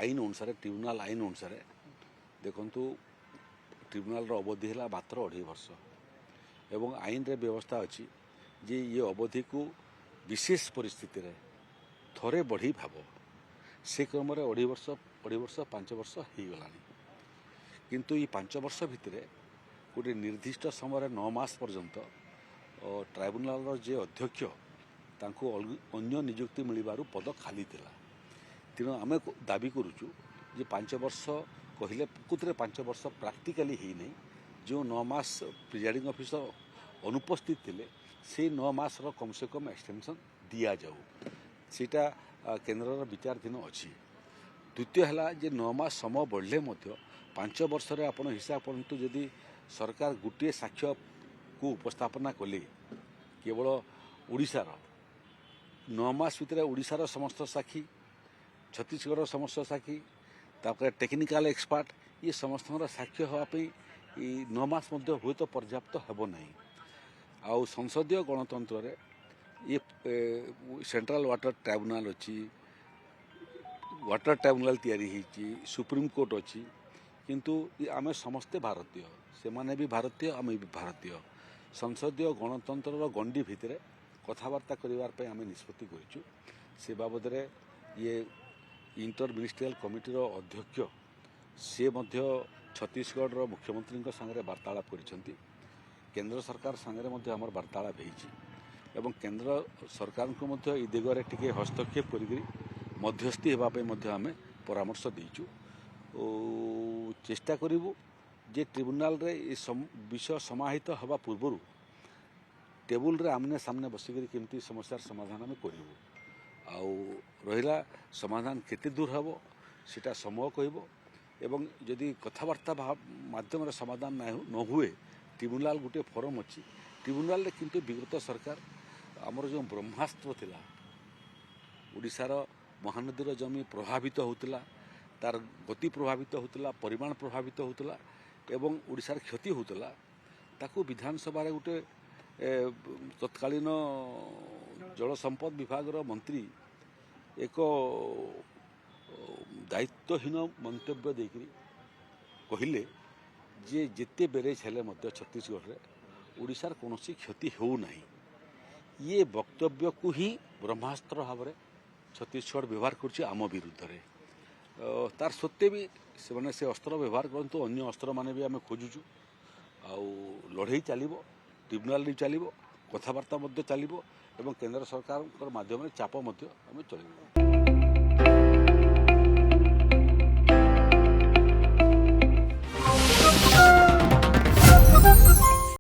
आईन अनुसार ट्रिब्यूनाल आईन अनुसार देखु ट्रिब्यूनाल अवधि है मात्र 2.5 वर्ष एवं आईन रे व्यवस्था अच्छी जे ये अवधि को विशेष परिस्थिति रे थोड़े बढ़ी भाव से क्रम 2.5 वर्ष 5 वर्ष हो गला किंतु ये 5 वर्ष भितर गोटे निर्दिष्ट समय 9 मास पर्यंत ट्राइब्यूनाल जे अध्यक्ष तांको अन्य नियुक्ति मिलबारु पद खाली थिला तेणु आम दाबी करुचु जे 5 वर्ष कहले प्रकृत 5 वर्ष प्राक्टिकाली ही नहीं जो 9 मास प्रिजाइडिंग ऑफिसर अनुपस्थित थिले से 9 मास कम से कम एक्सटेंशन दिया जाऊ सीटा केन्द्र विचाराधीन अच्छी द्वितीय है जे 9 मास समय बढ़ले 5 वर्ष रे आपण हिसाब करतु जदि सरकार गोटे साक्ष्य को उपस्थापना कले केवल ओडिशार 9 मास भितर ओडिशार समस्त साक्षी छत्तीसगढ़ समस्त साक्षी तापर टेक्निकल एक्सपर्ट ये समस्त साक्ष्य हाँपाई 9 मास हुए तो पर्याप्त हेब ना आउ संसदीय गणतंत्र रे ये सेंट्रल वाटर ट्राइब्यूनाल अच्छी वाटर ट्राइब्यूनाल तैयारी सुप्रीम कोर्ट अच्छी किंतु आमे समस्ते भारतीय से माने भी भारतीय आम भी भारतीय संसदीय गणतंत्र गंडी भितर कथबार्ता करने आम निष्पत्ति करूँ से बाबद रे ये इंटर मिनिस्ट्रियल कमिटी अध्यक्ष से मध्य छत्तीसगढ़ मुख्यमंत्री संगे वार्तालाप कर केंद्र सरकार संगे आम वार्तालाप एवं केंद्र सरकार को ई दिगरे टिके हस्तक्षेप कर मध्यस्थी होगापी आम परामर्श देचु चेष्टा करूँ जे ट्रिब्यूनाल रे विषय समाहित हवा पूर्व टेबुल रे आमने सामने बसिक केमती समस्यार समाधान आम करूँ आउ रहिला समाधान केते दूर हम सीटा समय कहब एवं जदि कथबार्ता माध्यम समाधान न हुए ट्रिब्यूनाल गोटे फोरम अच्छी ट्रिब्यूनाल रे किंतु विगत सरकार आमर जो ब्रह्मास्त्र थिला ओडिशार महानदीर जमी प्रभावित होता तार गति प्रभावित होता परिमाण प्रभावित होता एवं ओडिशार क्षति होता ताकू विधानसभा रे गोटे तत्कालीन जल संपद विभाग मंत्री एक दायित्वहीन मंतव्य देकरी कहले जे जिते बेरेज हेले छत्तीसगढ़ रे ओडिशार कौन क्षति हो नहीं ये वक्तव्य को ही ब्रह्मास्त्र भाव में छत्तीसगढ़ व्यवहार कर आम विरुद्ध रे तार सत्वे भी से अस्त्र व्यवहार करंतु अन्य अस्त्र माने भी आम खोजुचु आउ लड़े चलो ट्रिब्यूनाल चलो कथबार्ता चलो एवं केंद्र सरकार माध्यम चाप चलो।